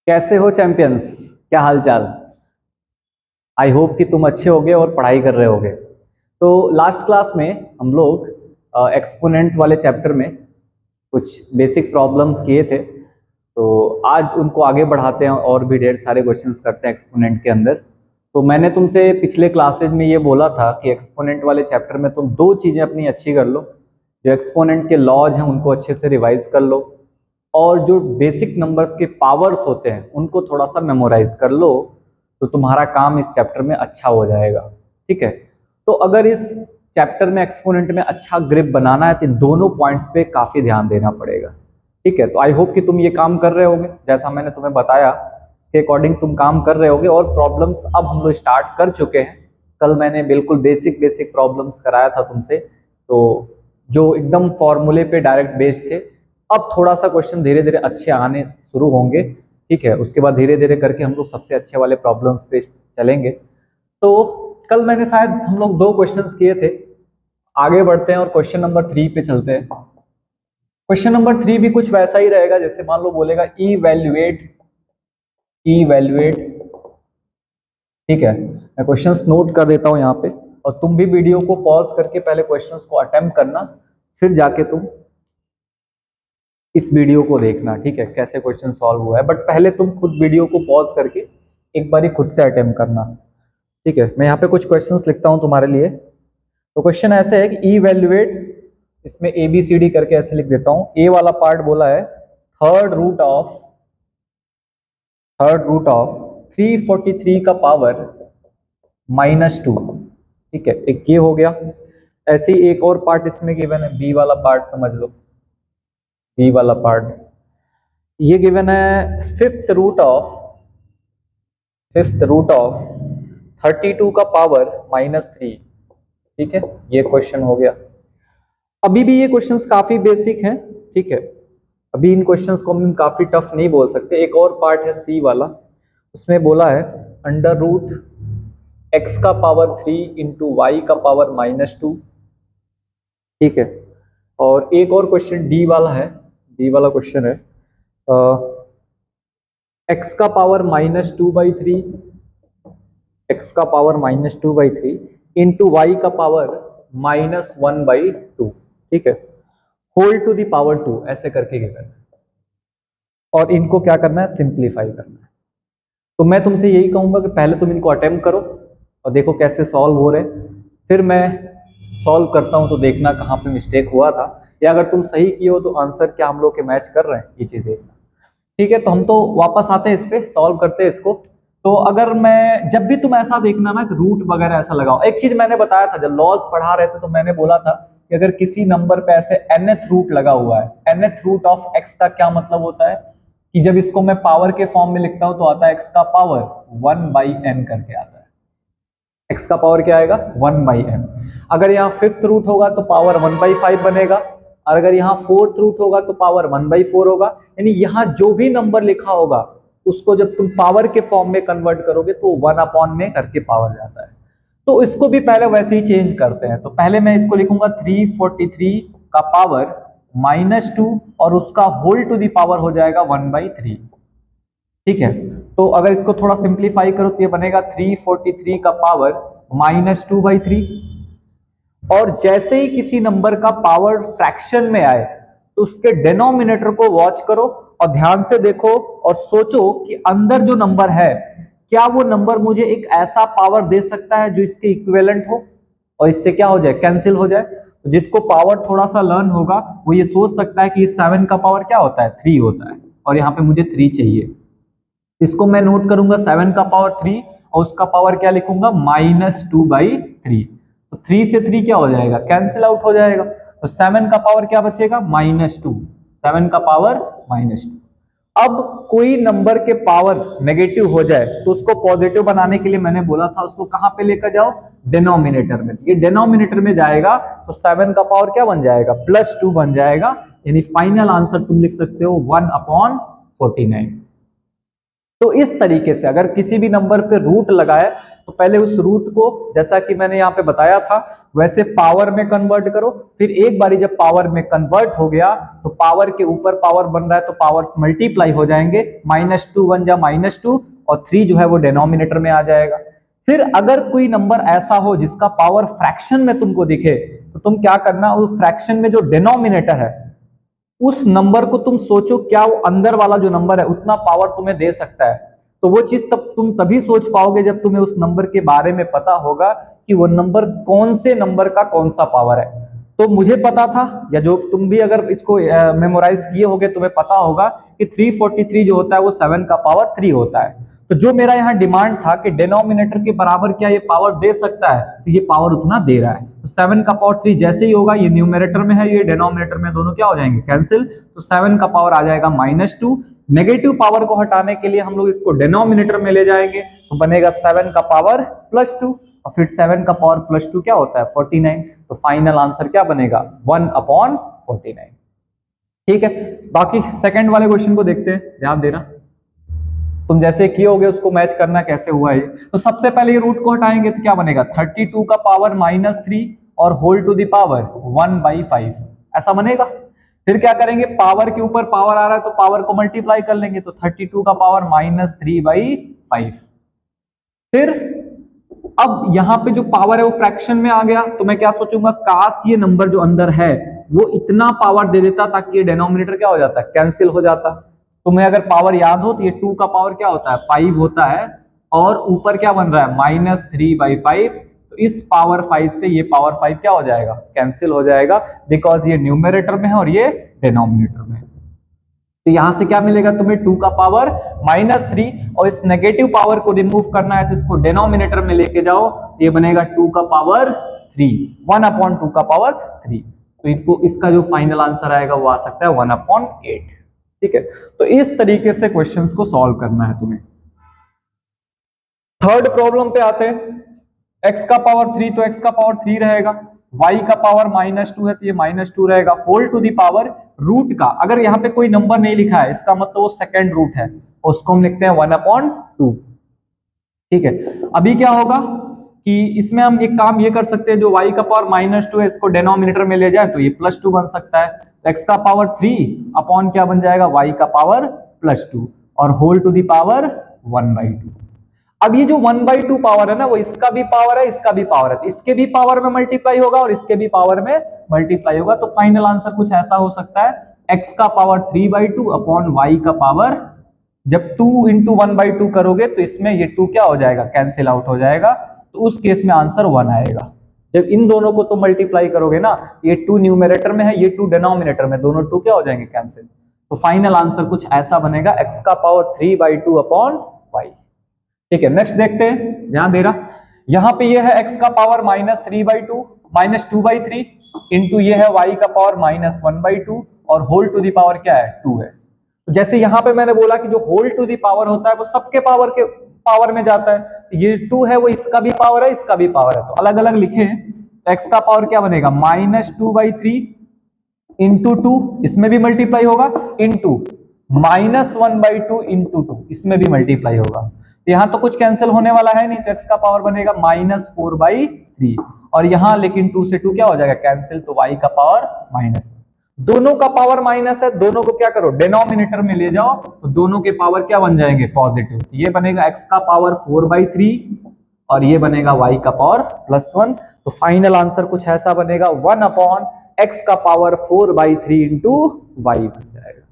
कैसे हो चैंपियंस? क्या हाल चाल? आई होप कि तुम अच्छे होगे और पढ़ाई कर रहे होगे। तो लास्ट क्लास में हम लोग एक्सपोनेंट वाले चैप्टर में कुछ बेसिक प्रॉब्लम्स किए थे। तो आज उनको आगे बढ़ाते हैं और भी ढेर सारे क्वेश्चंस करते हैं एक्सपोनेंट के अंदर। तो मैंने तुमसे पिछले क्लासेज में ये बोला था कि एक्सपोनेंट वाले चैप्टर में तुम दो चीज़ें अपनी अच्छी कर लो। जो एक्सपोनेंट के लॉज हैं उनको अच्छे से रिवाइज कर लो, और जो बेसिक नंबर्स के पावर्स होते हैं उनको थोड़ा सा मेमोराइज कर लो। तो तुम्हारा काम इस चैप्टर में अच्छा हो जाएगा। ठीक है? तो अगर इस चैप्टर में एक्सपोनेंट में अच्छा ग्रिप बनाना है तो इन दोनों पॉइंट्स पे काफ़ी ध्यान देना पड़ेगा। ठीक है? तो आई होप कि तुम ये काम कर रहे होगे, जैसा मैंने तुम्हें बताया उसके अकॉर्डिंग तुम काम कर रहे होगे। और प्रॉब्लम्स अब हम लोग स्टार्ट कर चुके हैं। कल मैंने बिल्कुल बेसिक बेसिक प्रॉब्लम्स कराया था तुमसे, तो जो एकदम फॉर्मूले पे डायरेक्ट बेस्ड थे। अब थोड़ा सा क्वेश्चन धीरे धीरे अच्छे आने शुरू होंगे। ठीक है? उसके बाद धीरे धीरे करके हम लोग सबसे अच्छे वाले प्रॉब्लम्स पे चलेंगे। तो कल मैंने शायद हम लोग दो क्वेश्चंस किए थे। आगे बढ़ते हैं और क्वेश्चन नंबर 3 पे चलते हैं। क्वेश्चन नंबर 3 भी कुछ वैसा ही रहेगा, जैसे मान लो बोलेगा इवैल्यूएट। ठीक है? मैं क्वेश्चंस नोट कर देता हूं यहाँ पे, और तुम भी वीडियो को पॉज करके पहले क्वेश्चंस को अटेम्प्ट करना, फिर जाके तुम इस वीडियो को देखना। ठीक है? कैसे क्वेश्चन सॉल्व हुआ है, बट पहले तुम खुद वीडियो को पॉज करके एक बारी खुद से अटेम्प्ट करना। ठीक है? मैं यहाँ पे कुछ क्वेश्चंस लिखता हूँ तुम्हारे लिए। तो क्वेश्चन ऐसे है कि इवैल्यूएट, इसमें ए बी सी डी करके ऐसे लिख देता हूँ। ए वाला पार्ट बोला है थर्ड रूट ऑफ 343 का पावर -2। ठीक है? एक ये हो गया। ऐसे ही एक और पार्ट इसमें गिवन है, बी वाला पार्ट समझ लो। बी वाला पार्ट ये गिवन है फिफ्थ रूट ऑफ 32 का पावर -3। ठीक है? ये क्वेश्चन हो गया। अभी भी ये क्वेश्चंस काफी बेसिक हैं। ठीक है? अभी इन क्वेश्चंस को हम काफी टफ नहीं बोल सकते। एक और पार्ट है सी वाला, उसमें बोला है अंडर रूट x का पावर 3 इंटू वाई का पावर -2। ठीक है? और एक और क्वेश्चन डी वाला है। डी वाला क्वेश्चन है x का पावर -2/3, x का पावर -2/3 इंटू वाई का पावर -1/2। ठीक है? होल टू द पावर 2 ऐसे करके गिवन है, और इनको क्या करना है? सिंप्लीफाई करना है। तो मैं तुमसे यही कहूंगा कि पहले तुम इनको अटेम्प्ट करो और देखो कैसे सॉल्व हो रहे हैं, फिर मैं सॉल्व करता हूं तो देखना कहाँ पे मिस्टेक हुआ था, या अगर तुम सही किए हो तो आंसर क्या हम लोग के मैच कर रहे हैं, ये चीज देखना। ठीक है? तो हम तो वापस आते हैं इस पे, सॉल्व करते हैं इसको। तो अगर मैं, जब भी तुम ऐसा देखना ना कि रूट वगैरह ऐसा लगाओ, एक चीज मैंने बताया था जब लॉज पढ़ा रहे थे, तो मैंने बोला था कि अगर किसी नंबर पे ऐसे nth रूट लगा हुआ है, nth रूट ऑफ x का क्या मतलब होता है कि जब इसको मैं पावर के फॉर्म में लिखता हूं तो आता है x का पावर 1/n करके आता है। x का पावर क्या आएगा? 1/n। अगर यहाँ फिफ्थ रूट होगा तो पावर 1/5 बनेगा, और अगर यहाँ फोर्थ रूट होगा तो पावर 1/4 होगा। यानी यहाँ जो भी नंबर लिखा होगा उसको जब तुम पावर के फॉर्म में कन्वर्ट करोगे तो 1/में में करके पावर जाता है। तो इसको भी पहले वैसे ही चेंज करते हैं। तो पहले मैं इसको लिखूंगा 343 का पावर -2, और उसका होल टू द पावर हो जाएगा 1/3। ठीक है? तो अगर इसको थोड़ा सिंप्लीफाई करो तो ये बनेगा 343 का पावर -2/3। और जैसे ही किसी नंबर का पावर फ्रैक्शन में आए तो उसके डिनोमिनेटर को वॉच करो और ध्यान से देखो और सोचो कि अंदर जो नंबर है, क्या वो नंबर मुझे एक ऐसा पावर दे सकता है जो इसके इक्विवेलेंट हो और इससे क्या हो जाए? कैंसिल हो जाए। तो जिसको पावर थोड़ा सा लर्न होगा वो ये सोच सकता है कि 7 का पावर क्या होता है? 3 होता है, और यहाँ पे मुझे 3 चाहिए। इसको मैं नोट करूंगा 7 का पावर 3, और उसका पावर क्या लिखूंगा? -2/3। तो 3 से 3 क्या हो जाएगा? कैंसिल आउट हो जाएगा। तो 7 का पावर क्या बचेगा? -2। 7 का पावर -2। अब कोई नंबर के पावर नेगेटिव हो जाए तो उसको पॉजिटिव बनाने के लिए मैंने बोला था उसको कहां पे लेकर जाओ? डिनोमिनेटर में। ये डिनोमिनेटर में जाएगा तो 7 का पावर क्या बन जाएगा? +2 बन जाएगा। यानी फाइनल आंसर तुम लिख सकते हो 1/49। तो इस तरीके से अगर किसी भी नंबर पे रूट लगाए तो पहले उस रूट को, जैसा कि मैंने यहाँ पे बताया था, वैसे पावर में कन्वर्ट करो, फिर एक बारी जब पावर में कन्वर्ट हो गया तो पावर के ऊपर पावर बन रहा है तो पावर्स मल्टीप्लाई हो जाएंगे, -2 1 जा -2 और 3 जो है वो डिनोमिनेटर में आ जाएगा। फिर अगर कोई नंबर ऐसा हो जिसका पावर फ्रैक्शन में तुमको दिखे तो तुम क्या करना, उस फ्रैक्शन में जो डिनोमिनेटर है उस नंबर को तुम सोचो क्या वो अंदर वाला जो नंबर है उतना पावर तुम्हें दे सकता है। तो वो चीज तब तुम तभी सोच पाओगे जब तुम्हें उस नंबर के बारे में पता होगा कि वो नंबर कौन से नंबर का कौन सा पावर है। तो मुझे पता था, या जो तुम भी अगर इसको मेमोराइज किए होगे तुम्हें पता होगा कि 343 जो होता है वो 7 का पावर 3 होता है। तो जो मेरा यहाँ डिमांड था कि डिनोमिनेटर के बराबर क्या ये पावर दे सकता है, तो ये पावर उतना दे रहा है। तो 7 का पावर 3 जैसे ही होगा, ये न्यूमरेटर में है ये डिनोमिनेटर में, दोनों क्या हो जाएंगे कैंसिल। तो 7 का पावर आ जाएगा -2। नेगेटिव पावर को हटाने के लिए हम लोग इसको डिनोमिनेटर में ले जाएंगे तो बनेगा 7 का पावर +2 और फिर 7 का पावर +2 क्या होता है 49। तो फाइनल आंसर क्या बनेगा 1/49। ठीक है, बाकी सेकंड वाले क्वेश्चन को देखते हैं, ध्यान देना। तुम जैसे किए होगे उसको मैच करना कैसे हुआ है। तो सबसे पहले ये रूट को हटाएंगे तो क्या बनेगा 32 का पावर -3 और होल टू द पावर 1/5 ऐसा बनेगा। फिर क्या करेंगे, पावर के ऊपर पावर आ रहा है तो पावर को मल्टीप्लाई कर लेंगे तो 32 का पावर -3/5। फिर अब यहां पे जो पावर है वो फ्रैक्शन में आ गया तो मैं क्या सोचूंगा, काश ये नंबर जो अंदर है वो इतना पावर दे देता ताकि ये डिनोमिनेटर क्या हो जाता, कैंसिल हो जाता। तुम्हें अगर पावर याद हो तो ये 2 का पावर क्या होता है 5 होता है और ऊपर क्या बन रहा है -3/5। तो इस पावर 5 से ये पावर 5 क्या हो जाएगा कैंसिल हो जाएगा, बिकॉज ये न्यूमरेटर में है और ये डिनोमिनेटर में है। तो यहां से क्या मिलेगा तुम्हें 2 का पावर -3 और इस नेगेटिव पावर को रिमूव करना है तो इसको डिनोमिनेटर में लेके जाओ, ये बनेगा 2 का पावर 3 1/2 का पावर 3। तो इनको इसका जो फाइनल आंसर आएगा वो आ सकता है 1/8। ठीक है, तो इस तरीके से क्वेश्चंस को सॉल्व करना है तुम्हें। थर्ड प्रॉब्लम पे आते हैं। x का पावर 3 तो x का पावर 3 रहेगा, y का पावर -2 है तो ये -2 रहेगा, whole to the power root का अगर यहाँ पे कोई नंबर नहीं लिखा है इसका मतलब वो सेकंड रूट है, उसको हम लिखते हैं 1/2। ठीक है, अभी क्या होगा कि इसमें हम एक काम ये कर सकते हैं, जो y का पावर -2 है इसको डिनोमिनेटर में ले जाए तो ये +2 बन सकता है। x का पावर 3 अपॉन क्या बन जाएगा y का पावर +2 और होल टू दी पावर 1/2। अब ये जो 1/2 पावर है ना वो इसका भी पावर है इसका भी पावर है, तो इसके भी पावर में मल्टीप्लाई होगा और इसके भी पावर में मल्टीप्लाई होगा। तो फाइनल आंसर कुछ ऐसा हो सकता है, x का पावर 3/2 अपॉन y का पावर, जब 2 × 1/2 करोगे तो इसमें ये 2 क्या हो जाएगा कैंसिल आउट हो जाएगा, तो उस केस में आंसर 1 आएगा। जब इन दोनों को तुम मल्टीप्लाई करोगे ना, ये 2 न्यूमरेटर में है ये 2 डिनोमिनेटर में, दोनों 2 क्या हो जाएंगे कैंसिल। तो फाइनल आंसर कुछ ऐसा बनेगा, x का पावर 3/2 अपॉन y। ठीक है, नेक्स्ट देखते हैं, ध्यान दे रहा यहां पे ये है x का पावर -3/2 -2/3 इंटू ये है y का पावर -1/2 और होल टू दी पावर क्या है 2 है। तो जैसे यहां पे मैंने बोला कि जो होल टू दी पावर होता है वो सबके पावर में जाता है, ये 2 है वो इसका भी पावर है इसका भी पावर है, तो अलग अलग लिखे हैं। x का पावर क्या बनेगा -2/3 इंटू 2 इसमें भी मल्टीप्लाई होगा, इंटू -1/2 इंटू 2 इसमें भी मल्टीप्लाई होगा। यहां तो कुछ कैंसिल होने वाला है नहीं तो x का पावर बनेगा -4/3 और यहां लेकिन 2 से 2 क्या हो जाएगा कैंसिल, तो y का पावर माइनस, दोनों का पावर माइनस है, दोनों को क्या करो डिनोमिनेटर में ले जाओ तो दोनों के पावर क्या बन जाएंगे पॉजिटिव। ये बनेगा x का पावर 4/3 और ये बनेगा y का पावर +1। तो फाइनल आंसर कुछ ऐसा बनेगा 1/x का पावर 4/3 इंटू y बन जाएगा।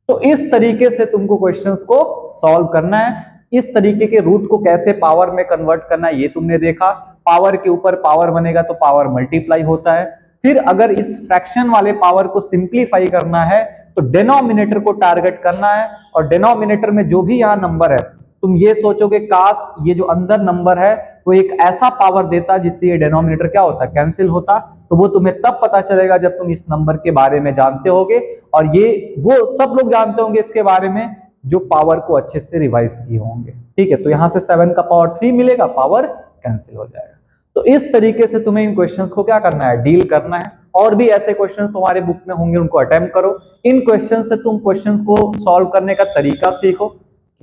तो इस तरीके से तुमको क्वेश्चंस को सॉल्व करना है। इस तरीके के रूट को कैसे पावर में कन्वर्ट करना है ये तुमने देखा। पावर के ऊपर पावर बनेगा तो पावर मल्टीप्लाई होता है। फिर अगर इस फ्रैक्शन वाले पावर को सिंप्लीफाई करना है तो डिनोमिनेटर को टारगेट करना है और डिनोमिनेटर में जो भी यहाँ नंबर है तुम ये सोचोगे काश ये जो अंदर नंबर है वो एक ऐसा पावर देता जिससे ये डिनोमिनेटर क्या होता कैंसिल होता। तो वो तुम्हें तब पता चलेगा जब तुम इस नंबर के बारे में जानते होगे और ये वो सब लोग जानते होंगे इसके बारे में जो पावर को अच्छे से रिवाइज किए होंगे। ठीक है, तो यहां से 7 का पावर 3 मिलेगा, पावर कैंसिल हो जाएगा। तो इस तरीके से तुम्हें इन क्वेश्चंस को क्या करना है डील करना है। और भी ऐसे क्वेश्चंस तुम्हारे बुक में होंगे उनको अटेम्प्ट करो। इन क्वेश्चन से तुम क्वेश्चंस को सॉल्व करने का तरीका सीखो,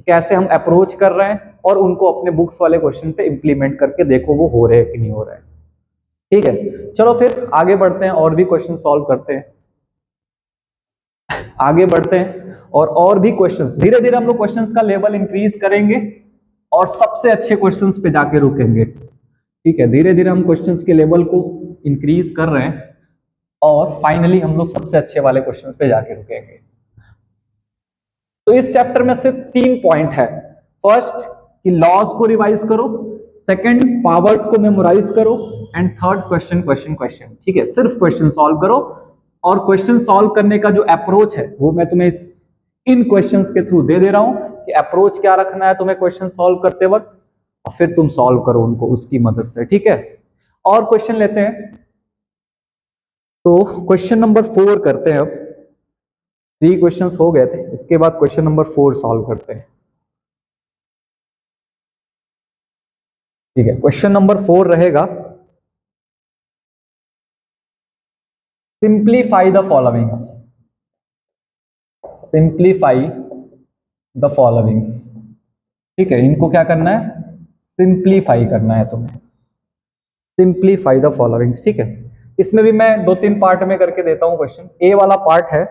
कैसे हम अप्रोच कर रहे हैं और उनको अपने बुक्स वाले क्वेश्चन पे इंप्लीमेंट करके देखो वो हो रहे हैं कि नहीं हो रहे हैं। ठीक है, चलो फिर आगे बढ़ते हैं और भी क्वेश्चन सॉल्व करते हैं, आगे बढ़ते हैं और भी क्वेश्चंस, धीरे धीरे हम लोग क्वेश्चंस का लेवल इंक्रीज करेंगे और सबसे अच्छे क्वेश्चंस पे जाके रुकेंगे। ठीक है, धीरे धीरे हम क्वेश्चंस के लेवल को इंक्रीज कर रहे हैं और फाइनली हम लोग सबसे अच्छे वाले क्वेश्चंस पे जाके रुकेंगे। तो इस चैप्टर में सिर्फ 3 पॉइंट है। फर्स्ट कि लॉज को रिवाइज करो, सेकंड पावर्स को मेमोराइज करो, and third question question question. ठीक है, सिर्फ क्वेश्चन सॉल्व करो और क्वेश्चन सॉल्व करने का जो अप्रोच है वो मैं तुम्हें इन क्वेश्चंस के थ्रू दे रहा हूं कि अप्रोच क्या रखना है तुम्हें क्वेश्चन सॉल्व करते वक्त, और फिर तुम सॉल्व करो उनको उसकी मदद से। ठीक है, और क्वेश्चन लेते हैं। तो क्वेश्चन नंबर 4 करते हैं अब। 3 क्वेश्चंस हो गए थे, इसके बाद क्वेश्चन नंबर 4 सॉल्व करते हैं। ठीक है, क्वेश्चन नंबर 4 रहेगा, simplify the followings, simplify the followings. ठीक है, इनको क्या करना है, सिंप्लीफाई करना है तुम्हें, सिंप्लीफाई द फॉलोइंग्स। ठीक है, इसमें भी मैं 2-3 पार्ट में करके देता हूं क्वेश्चन। ए वाला पार्ट है,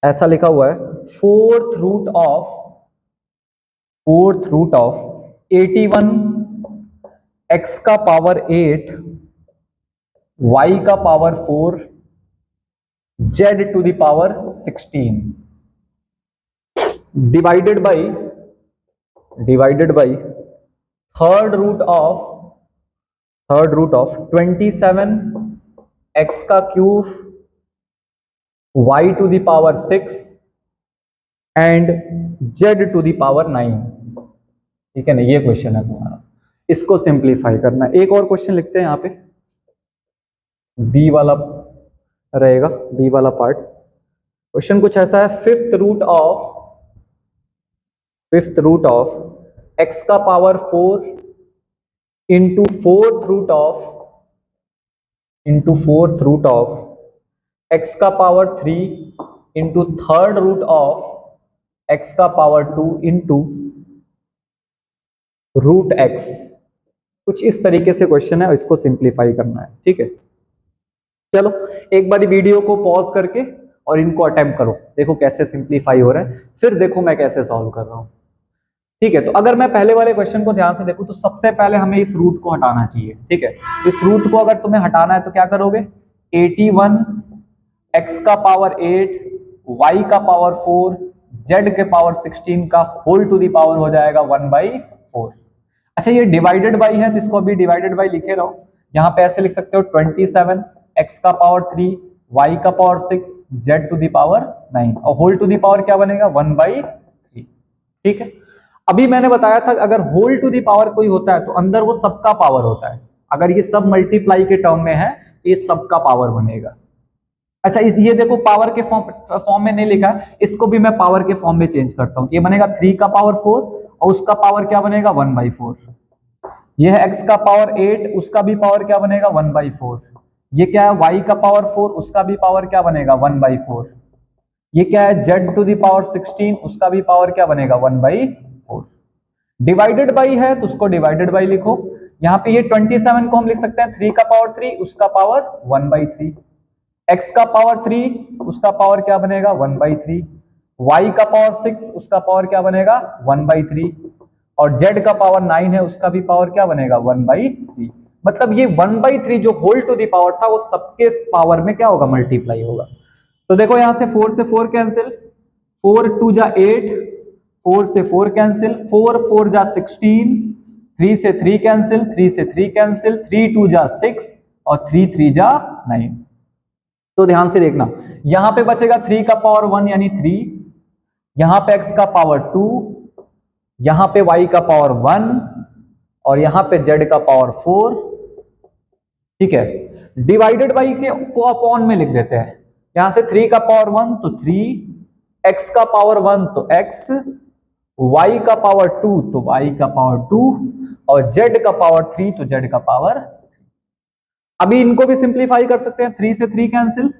ऐसा लिखा हुआ है, फोर्थ रूट ऑफ 81 x का पावर 8 y का power 4 z to the power 16 divided by third root of 27 x का cube y to the power 6 and z to the power 9। ठीक है ना, ये क्वेश्चन है तुम्हारा, इसको सिंप्लीफाई करना है। एक और क्वेश्चन लिखते हैं यहाँ पे, बी वाला रहेगा, बी वाला पार्ट। क्वेश्चन कुछ ऐसा है, फिफ्थ रूट ऑफ x का power 4 into fourth root of x का power 3 into third root of x का पावर 2 इंटू रूट x। कुछ इस तरीके से क्वेश्चन है, इसको सिंप्लीफाई करना है। ठीक है, चलो एक बार वीडियो को पॉज करके और इनको अटेम्प्ट करो, देखो कैसे सिंप्लीफाई हो रहा है, फिर देखो मैं कैसे सॉल्व कर रहा हूं। ठीक है, तो अगर मैं पहले वाले क्वेश्चन को ध्यान से देखूं तो सबसे पहले हमें इस रूट को हटाना चाहिए। ठीक है, इस रूट को अगर तुम्हें हटाना है तो क्या करोगे, 81 x का पावर 8 y का पावर 4 z के पावर 16 का होल टू द पावर हो जाएगा 1/4। अच्छा, ये डिवाइडेड बाई है तो इसको अभी डिवाइडेड बाई लिखे रहो, यहाँ पे ऐसे लिख सकते हो 27 x का पावर 3 y का power 6 z to the power 9 और होल टू द पावर क्या बनेगा 1/3। ठीक है, अभी मैंने बताया था अगर होल टू द पावर कोई होता है तो अंदर वो सबका पावर होता है, अगर ये सब मल्टीप्लाई के टर्म में है तो ये सबका पावर बनेगा। अच्छा, ये देखो पावर के फॉर्म में नहीं लिखा है, इसको भी मैं पावर के फॉर्म में चेंज करता हूं, ये बनेगा 3 का पावर 4 और उसका पावर क्या बनेगा 1/4। ये है x का पावर 8, उसका भी पावर क्या बनेगा 1/4। ये क्या है y का पावर 4, उसका भी पावर क्या बनेगा 1/4। ये क्या है z टू द पावर 16, उसका भी पावर क्या बनेगा 1/4। डिवाइडेड बाई है तो उसको डिवाइडेड बाई लिखो, यहाँ पे ये 27 को हम लिख सकते हैं 3 का पावर 3, उसका पावर 1/3। x का पावर 3, उसका पावर क्या बनेगा 1/3। y का पावर 6, उसका पावर क्या बनेगा 1/3 और z का पावर 9 है, उसका भी पावर क्या बनेगा 1/3। मतलब ये 1/3 जो होल टू द पावर था वो सबके पावर में क्या होगा, मल्टीप्लाई होगा। तो देखो यहां से 4 से 4 कैंसिल, 4 2 जा 8, 4 से 4 कैंसिल, 4 4 जा 16, 3 से 3 कैंसिल, 3 से 3 कैंसिल, 3 2 जा 6 और 3 3 जा 9। तो ध्यान से देखना, यहां पे बचेगा 3 का पावर 1 यानी 3, यहां पे x का पावर 2, यहां पे y का पावर 1 और यहां पे z का पावर 4। ठीक है, डिवाइडेड बाई के को अपॉन में लिख देते हैं, यहां से 3 का पावर 1 तो 3, x का पावर 1 तो x, y का पावर 2 तो y का पावर 2 और z का पावर 3 तो z का पावर। अभी इनको भी सिंप्लीफाई कर सकते हैं, 3 से 3 कैंसिल,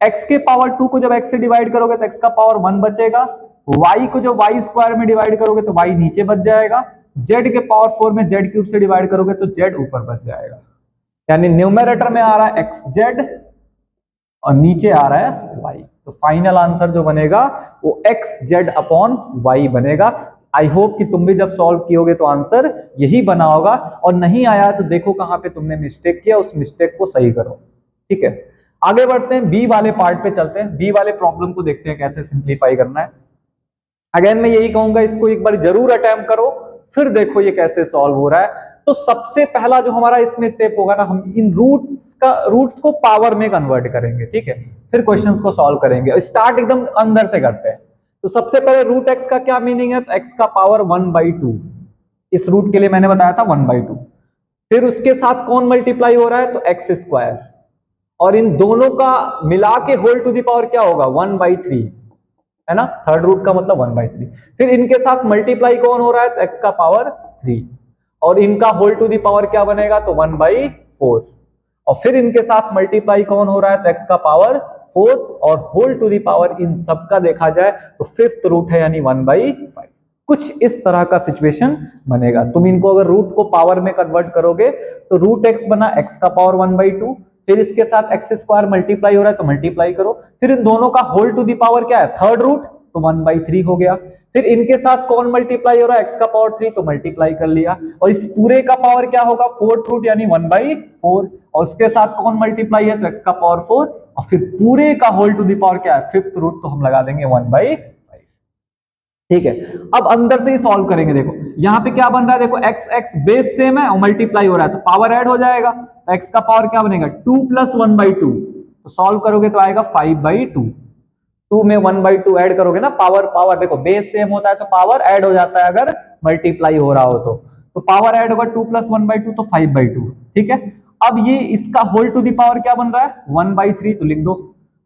x के पावर 2 को जब x से डिवाइड करोगे तो x का पावर 1 बचेगा, y को जब y स्क्वायर में डिवाइड करोगे तो y नीचे बच जाएगा, जेड के पावर 4 में जेड क्यूब से डिवाइड करोगे तो जेड ऊपर बच जाएगा, यानी न्यूमेरेटर में आ रहा है एक्स जेड और नीचे आ रहा है वाई। तो फाइनल आंसर जो बनेगा वो एक्स जेड अपॉन वाई बनेगा। आई होप कि तुम भी जब सॉल्व कियोगे तो आंसर यही बना होगा, और नहीं आया तो देखो कहां पे तुमने मिस्टेक किया, उस मिस्टेक को सही करो। ठीक है, आगे बढ़ते हैं, बी वाले पार्ट पे चलते हैं। बी वाले प्रॉब्लम को देखते हैं कैसे सिंप्लीफाई करना है। अगेन मैं यही कहूंगा, इसको एक बार जरूर अटेम्प्ट करो, फिर देखो ये कैसे सॉल्व हो रहा है। तो सबसे पहला जो हमारा इसमें स्टेप होगा ना, हम इन रूट्स को पावर में कन्वर्ट करेंगे। ठीक है, फिर क्वेश्चंस को सॉल्व करेंगे। स्टार्ट एकदम अंदर से करते हैं। तो सबसे पहले रूट एक्स का क्या मीनिंग है, तो एक्स का पावर 1/2। इस रूट के लिए मैंने बताया था 1/2। फिर उसके साथ कौन मल्टीप्लाई हो रहा है, तो एक्स स्क्वायर, और इन दोनों का मिला के होल टू द पावर क्या होगा, 1/3, है ना। थर्ड रूट का मतलब 1/3। फिर इनके साथ मल्टीप्लाई कौन हो रहा है, तो एक्स का पावर 3, और इनका होल टू दी पावर क्या बनेगा, तो 1/4। और फिर इनके साथ मल्टीप्लाई कौन हो रहा है, तो एक्स का पावर 4, और होल टू दी पावर इन सब का देखा जाए तो फिफ्थ रूट है, यानी 1/5। कुछ इस तरह का सिचुएशन बनेगा। तुम इनको अगर रूट को पावर में कन्वर्ट करोगे तो रूट एक्स बना एक्स का पावर 1/2, फिर इसके साथ एक्स स्क्वायर मल्टीप्लाई हो रहा है तो मल्टीप्लाई करो, फिर इन दोनों का होल टू दी पावर क्या है, थर्ड रूट, तो 1/3 हो गया। फिर इनके साथ कौन मल्टीप्लाई हो रहा है, एक्स का पावर 3, तो मल्टीप्लाई कर लिया, और इस पूरे का पावर क्या होगा, फोर्थ रूट, यानी 1/4, और उसके साथ कौन मल्टीप्लाई है, तो एक्स का पावर 4, और फिर पूरे का होल टू दी पावर क्या है, फिफ्थ रूट, तो हम लगा देंगे 1/5। ठीक है, अब अंदर से ही सॉल्व करेंगे। देखो यहां पे क्या बन रहा है, देखो एक्स एक्स बेस सेम है और मल्टीप्लाई हो रहा है, तो पावर ऐड हो जाएगा, तो एक्स का पावर क्या बनेगा, 2 + 1/2। तो सॉल्व करोगे तो आएगा 5/2। 2 में 1/2 ऐड करोगे ना, पावर पावर देखो बेस सेम होता है तो पावर ऐड हो जाता है अगर मल्टीप्लाई हो रहा हो तो पावर ऐड होगा 2 + 1/2, तो 5/2। ठीक है, अब ये इसका होल टू दी पावर क्या बन रहा है, 1/3, तो लिख दो।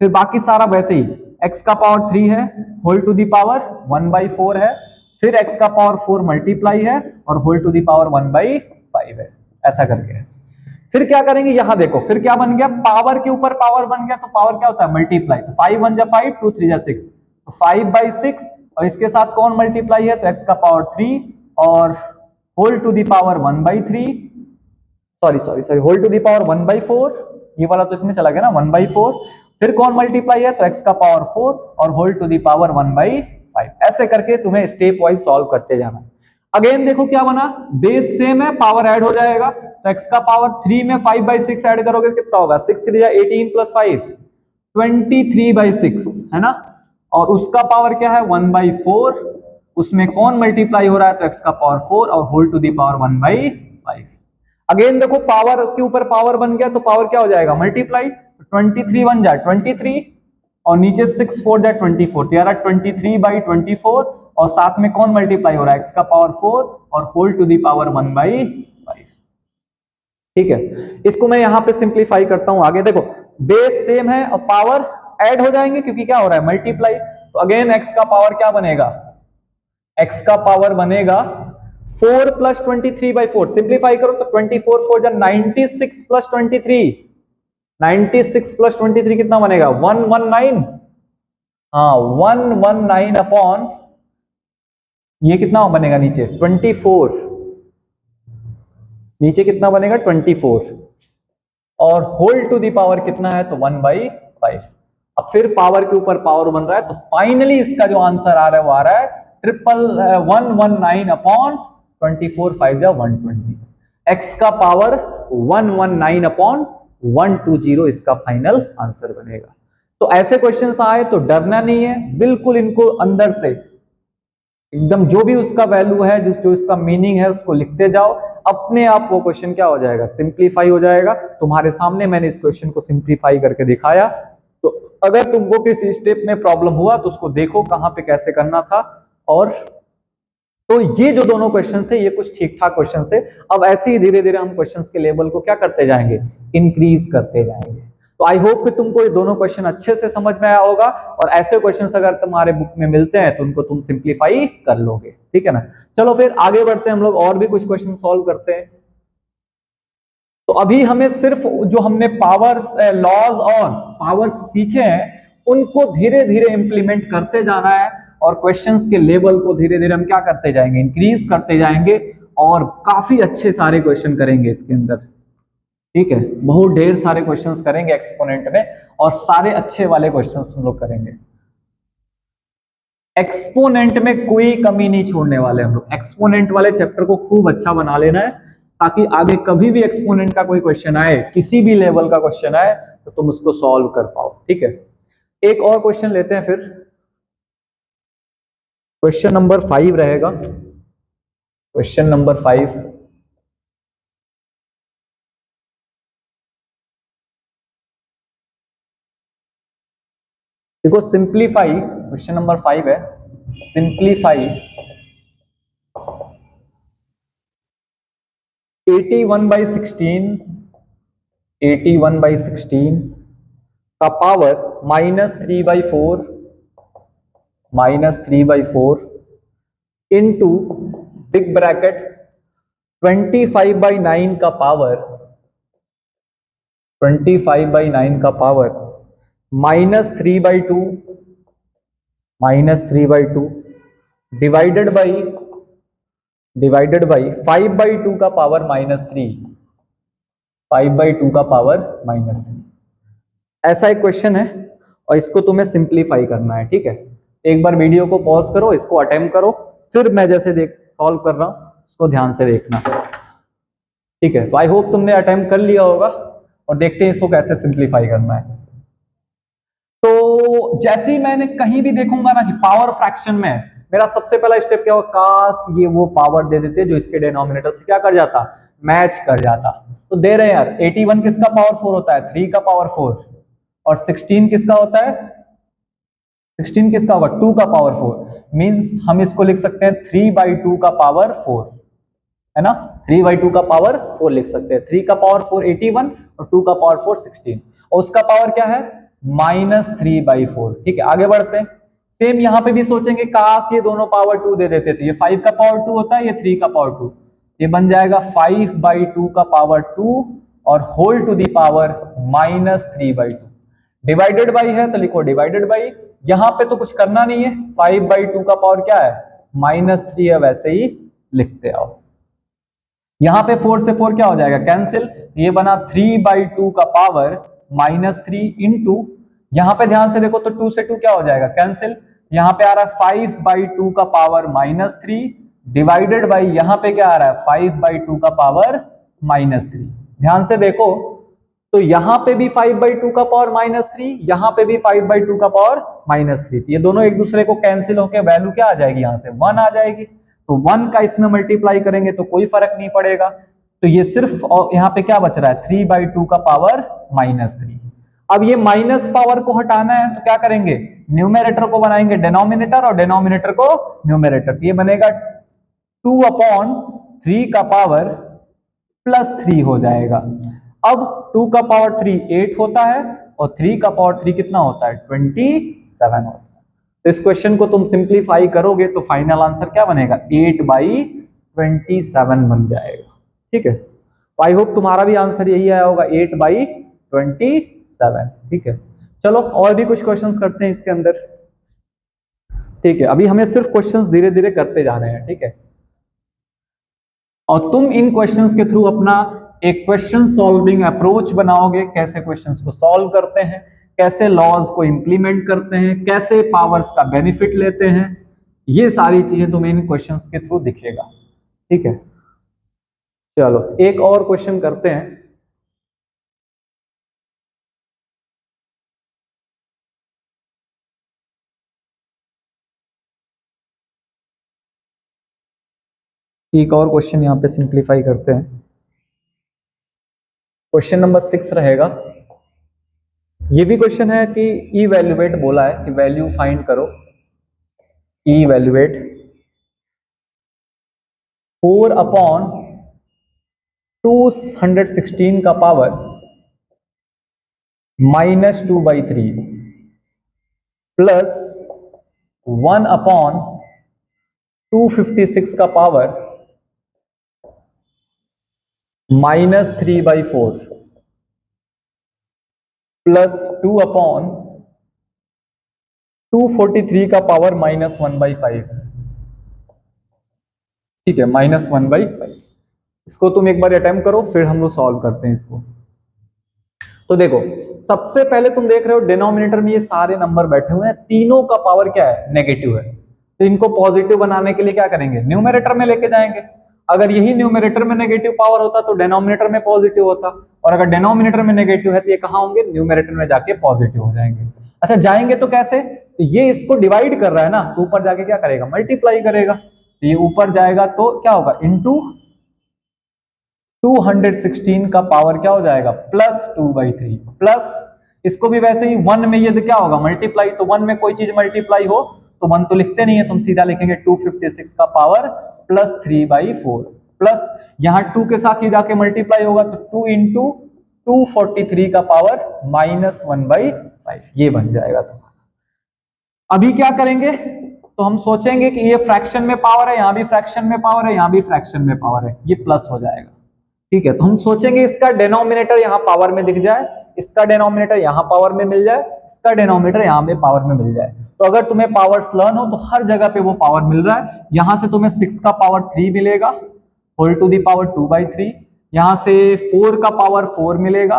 फिर बाकी सारा वैसे ही, x का पावर 3 है, होल टू दी पावर 1/4 है, फिर x का पावर 4 मल्टीप्लाई है, और होल टू दी पावर 1/5 है, ऐसा करके है। फिर क्या करेंगे, यहां देखो फिर क्या बन गया, पावर के ऊपर पावर बन गया, तो पावर क्या होता है, मल्टीप्लाई। तो 5 × 1 = 5, 2 × 3 = 6, तो 5/6, और इसके साथ कौन मल्टीप्लाई है, तो x का पावर 3 और whole to the power 1/3, sorry whole to the power 1/4, ये वाला तो इसमें चला गया ना 1/4। फिर कौन मल्टीप्लाई है, तो x का पावर 4 और होल टू दी पावर 1/5। ऐसे करके तुम्हें स्टेप वाइज सॉल्व करते जाना। अगेन देखो क्या बना, बेस सेम है, पावर ऐड हो जाएगा, तो x का पावर 3 में 5/6 ऐड करोगे कितना होगा, 6 × 3 = 18 + 5 23/6, है ना। और उसका पावर क्या है, 1/4, उसमें कौन मल्टीप्लाई हो रहा है, तो x का पावर 4 और whole to the power 1/5। Again देखो पावर के ऊपर पावर बन गया, तो पावर क्या हो जाएगा, मल्टीप्लाई, 23 बन जाए 23, और नीचे 6 × 4 = 24, तो यार 23/24, और साथ में कौन मल्टीप्लाई हो रहा है, x का पावर 4 और होल टू दी पावर 1/5। ठीक है, इसको मैं यहां पे सिंप्लीफाई करता हूं। आगे देखो बेस सेम है और पावर ऐड हो जाएंगे, क्योंकि क्या हो रहा है, मल्टीप्लाई। तो अगेन x का पावर क्या बनेगा, x का पावर बनेगा 4 + 23/4, सिंप्लीफाई करो तो 24 4 = 96 + 23, 96 + 23 कितना बनेगा, 119। हाँ 119 अपॉन ये कितना बनेगा, नीचे 24, नीचे कितना बनेगा 24, और होल टू दी पावर कितना है, तो 1/5। अब फिर पावर के ऊपर पावर बन रहा है, तो फाइनली इसका जो आंसर आ रहा है वो आ रहा है 119 अपॉन 24, 5 = 120। एक्स का पावर 119 अपॉन 120 इसका फाइनल आंसर बनेगा। तो ऐसे क्वेश्चंस आए तो डरना नहीं है, बिल्कुल इनको अंदर से एकदम जो भी उसका वैल्यू है, जो इसका मीनिंग है उसको लिखते जाओ, अपने आप वो क्वेश्चन क्या हो जाएगा, सिंप्लीफाई हो जाएगा। तुम्हारे सामने मैंने इस क्वेश्चन को सिंप्लीफाई करके दिखाया। तो अगर तुमको किसी स्टेप में प्रॉब्लम हुआ तो उसको देखो कहां पे कैसे करना था। और तो ये जो दोनों क्वेश्चन थे ये कुछ ठीक ठाक क्वेश्चन थे। अब ऐसे ही धीरे धीरे हम क्वेश्चंस के लेवल को क्या करते जाएंगे, इंक्रीज करते जाएंगे। तो आई होप कि तुमको ये दोनों क्वेश्चन अच्छे से समझ में आया होगा, और ऐसे क्वेश्चंस अगर तुम्हारे बुक में मिलते हैं तो उनको तुम सिंप्लीफाई कर लोगे। ठीक है ना, चलो फिर आगे बढ़ते हैं हम लोग और भी कुछ क्वेश्चन सॉल्व करते हैं। तो अभी हमें सिर्फ जो हमने पावर्स लॉज और पावर्स सीखे हैं उनको धीरे धीरे इंप्लीमेंट करते जाना है, और क्वेश्चंस के लेवल को धीरे धीरे हम क्या करते जाएंगे, इंक्रीज करते जाएंगे। और काफी अच्छे सारे क्वेश्चन करेंगे इसके अंदर, ठीक है। बहुत ढेर सारे क्वेश्चंस करेंगे एक्सपोनेंट में, और सारे अच्छे वाले क्वेश्चंस हम लोग करेंगे। एक्सपोनेंट में कोई कमी नहीं छोड़ने वाले हम लोग। एक्सपोनेंट वाले चैप्टर को खूब अच्छा बना लेना है, ताकि आगे कभी भी एक्सपोनेंट का कोई क्वेश्चन आए, किसी भी लेवल का क्वेश्चन आए, तो तुम उसको सॉल्व कर पाओ, ठीक है। एक और क्वेश्चन लेते हैं फिर। क्वेश्चन नंबर 5 रहेगा। क्वेश्चन नंबर 5, देखो सिंप्लीफाई, क्वेश्चन नंबर 5 है सिंप्लीफाई 81/16, 81/16 का पावर -3/4, -3/4 इंटू बिग ब्रैकेट 25/9 का पावर, 25/9 का पावर -3/2, -3/2 डिवाइडेड बाई 5/2 का पावर -3, 5/2 का पावर -3। ऐसा एक क्वेश्चन है, और इसको तुम्हें सिंप्लीफाई करना है, ठीक है। एक बार वीडियो को पॉज करो, इसको अटेम्प्ट करो, फिर मैं जैसे देख सॉल्व कर रहा हूं उसको ध्यान से देखना, ठीक है। तो आई होप तुमने अटेम्प्ट कर लिया होगा, और देखते हैं इसको कैसे सिंप्लीफाई करना है। तो जैसे ही मैंने कहीं भी देखूंगा ना कि पावर फ्रैक्शन में, मेरा सबसे पहला स्टेप क्या होगा, काश ये वो पावर दे देते जो इसके डिनोमिनेटर से क्या कर जाता, मैच कर जाता। तो दे रहे हैं यार, 81 किसका पावर 4 होता है, 3 का पावर 4, और 16 किसका होता है, 16 किसका होगा, 2 का पावर 4। मींस हम इसको लिख सकते हैं 3/2 का पावर 4, है ना। 3/2 का पावर 4 लिख सकते हैं। 3 का पावर 4 81, और 2 का पावर 4 16, और उसका पावर क्या है, -3/4, ठीक है। आगे बढ़ते हैं। सेम यहां पे भी सोचेंगे, काश ये दोनों पावर 2 दे देते थे, ये 5 का पावर 2 होता है, ये 3 का पावर 2, ये बन जाएगा 5/2 का पावर 2 और whole to the power -3/2। Divided by है तो लिखो डिवाइडेड बाई, यहां पे तो कुछ करना नहीं है, 5/2 का पावर क्या है, -3 है, वैसे ही लिखते आओ। यहां पे 4 से 4 क्या हो जाएगा, कैंसिल, ये बना 3/2 का पावर -3 इंटू, यहां पे ध्यान से देखो तो 2 से 2 क्या हो जाएगा, कैंसिल, यहां पे आ रहा है 5/2 का पावर -3 डिवाइडेड बाई, यहां पे क्या आ रहा है 5/2 का पावर -3। ध्यान से देखो तो यहां पे भी 5/2 का पावर -3, यहां पे भी 5/2 का पावर -3, ये दोनों एक दूसरे को कैंसिल होकर वैल्यू क्या आ जाएगी, यहां से 1 आ जाएगी। तो 1 का इसमें मल्टीप्लाई करेंगे तो कोई फर्क नहीं पड़ेगा, तो ये सिर्फ, और यहाँ पे क्या बच रहा है 3/2 का पावर -3। अब ये माइनस पावर को हटाना है तो क्या करेंगे, न्यूमेरेटर को बनाएंगे डिनोमिनेटर और डिनोमिनेटर को न्यूमेरेटर, ये बनेगा 2/3 का पावर +3 हो जाएगा। अब 2 का पावर 3 8 होता है, और 3 का पावर 3 कितना होता है, 27 होता है। तो इस क्वेश्चन को तुम सिंप्लीफाई करोगे तो फाइनल आंसर क्या बनेगा, 8/27 बन जाएगा, ठीक है। तो आई होप तुम्हारा भी आंसर यही आया होगा, 8/27, ठीक है। चलो और भी कुछ क्वेश्चंस करते हैं इसके अंदर, ठीक है। अभी हमें सिर्फ क्वेश्चंस धीरे धीरे करते जाने हैं, ठीक है। और तुम इन क्वेश्चंस के थ्रू अपना एक क्वेश्चन सॉल्विंग अप्रोच बनाओगे, कैसे क्वेश्चंस को सॉल्व करते हैं, कैसे लॉज को इंप्लीमेंट करते हैं, कैसे पावर्स का बेनिफिट लेते हैं, ये सारी चीजें तुम्हें इन क्वेश्चंस के थ्रू दिखेगा, ठीक है। चलो एक और क्वेश्चन करते हैं। एक और क्वेश्चन यहाँ पे सिंप्लीफाई करते हैं। क्वेश्चन नंबर 6 रहेगा। ये भी क्वेश्चन है कि इवैल्यूएट बोला है कि वैल्यू फाइंड करो, इवैल्यूएट 4/216 का पावर -2/3 प्लस 1/256 का पावर -3/4 प्लस 2/243 का पावर -1/5। ठीक है, -1/5। इसको तुम एक बार अटेम्प्ट करो, फिर हम लोग सॉल्व करते हैं इसको। तो देखो, सबसे पहले तुम देख रहे हो डिनोमिनेटर में ये सारे नंबर बैठे हुए हैं, तीनों का पावर क्या है, नेगेटिव है। तो इनको पॉजिटिव बनाने के लिए क्या करेंगे, न्यूमरेटर में लेके जाएंगे। अगर यही न्यूमरेटर में नेगेटिव पावर होता तो डिनोमिनेटर में पॉजिटिव होता, और अगर डिनोमिनेटर में नेगेटिव है तो ये कहाँ होंगे, न्यूमरेटर में जाके पॉजिटिव हो जाएंगे। अच्छा, जाएंगे तो कैसे, तो ये इसको डिवाइड कर रहा है ना, तो ऊपर जाके क्या करेगा, मल्टीप्लाई करेगा। तो ये ऊपर जाएगा तो क्या होगा, इंटू 216 का पावर क्या हो जाएगा, +2/3, प्लस इसको भी वैसे ही 1 में ये क्या होगा, मल्टीप्लाई। तो 1 में कोई चीज मल्टीप्लाई हो तो 1 तो लिखते नहीं है, तुम सीधा लिखेंगे 256 का पावर +3/4, प्लस यहां 2 के साथ ही जाके मल्टीप्लाई होगा तो 2 इंटू 243 का पावर -1/5, ये बन जाएगा तुम्हारा। अभी क्या करेंगे, तो हम सोचेंगे कि ये फ्रैक्शन में पावर है, यहां भी फ्रैक्शन में पावर है, यहां भी फ्रैक्शन में पावर है, ये प्लस हो जाएगा। ठीक है, तो हम सोचेंगे इसका डिनोमिनेटर यहां पावर में दिख जाए, इसका डिनोमिनेटर यहां पावर में मिल जाए, इसका डिनोमिनेटर यहां पे पावर में मिल जाए। तो अगर तुम्हें पावर्स लर्न हो तो हर जगह पे वो पावर मिल रहा है। यहां से तुम्हें 6 का पावर 3 मिलेगा, होल टू दी पावर 2/3। यहां से 4 का पावर 4 मिलेगा,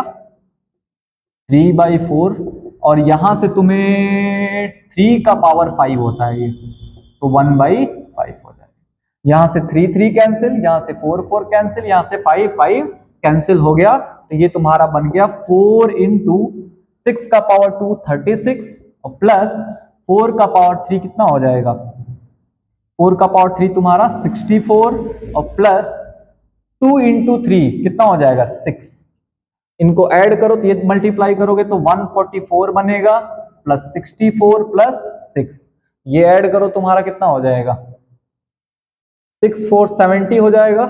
3/4। और यहां से तुम्हें 3 का पावर 5 होता है ये, तो 1/5 हो जाएगा। यहां से 3 3 कैंसिल, यहां से 4 4 कैंसिल, यहां से 5 5 कैंसिल हो गया। तो ये तुम्हारा बन गया 4 इंटू 6 का पावर 2 36, और प्लस 4 का पावर 3 कितना हो जाएगा, 4 का पावर 3 तुम्हारा 64, और प्लस 2 इंटू 3 कितना हो जाएगा 6। इनको ऐड करो तो ये मल्टीप्लाई करोगे तो 144 बनेगा, प्लस 64 प्लस 6, ये ऐड करो तुम्हारा कितना हो जाएगा, 6 4 70 हो जाएगा,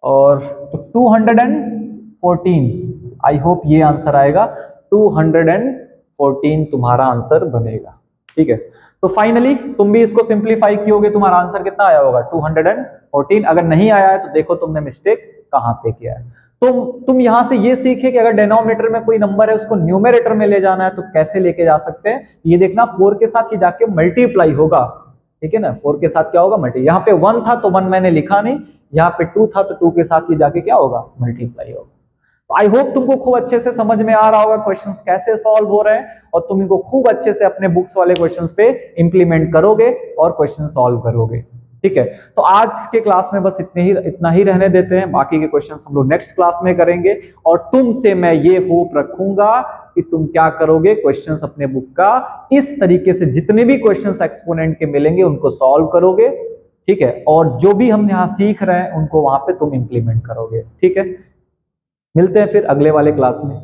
और तो 214। आई होप ये आंसर आएगा, 214 तुम्हारा आंसर बनेगा। ठीक है, तो फाइनली तुम भी इसको सिंप्लीफाई कियोगे, तुम्हारा आंसर कितना आया होगा, 214। अगर नहीं आया है तो देखो तुमने मिस्टेक कहां पे किया है। तुम यहां से ये सीखे कि अगर डिनोमिनेटर में कोई नंबर है उसको न्यूमरेटर में ले जाना है तो कैसे लेके जा सकते हैं। ये देखना 4 के साथ ही जाके मल्टीप्लाई होगा, ठीक है ना, 4 के साथ क्या होगा, मल्टी। यहाँ पे 1 था तो 1 मैंने लिखा नहीं, यहाँ पे 2 था तो 2 के साथ ही जाके क्या होगा, मल्टीप्लाई होगा। तो आई होप तुमको खूब अच्छे से समझ में आ रहा होगा क्वेश्चंस कैसे सॉल्व हो रहे हैं, और तुम इनको खूब अच्छे से अपने बुक्स वाले क्वेश्चंस पे इंप्लीमेंट करोगे और क्वेश्चन सॉल्व करोगे। ठीक है, तो आज के क्लास में बस इतना ही रहने देते हैं, बाकी के क्वेश्चंस हम लोग नेक्स्ट क्लास में करेंगे। और तुमसे मैं ये होप रखूंगा कि तुम क्या करोगे, क्वेश्चंस अपने बुक का इस तरीके से जितने भी क्वेश्चंस एक्सपोनेंट के मिलेंगे उनको सॉल्व करोगे। ठीक है, और जो भी हम यहाँ सीख रहे हैं उनको वहां पे तुम इंप्लीमेंट करोगे। ठीक है, मिलते हैं फिर अगले वाले क्लास में।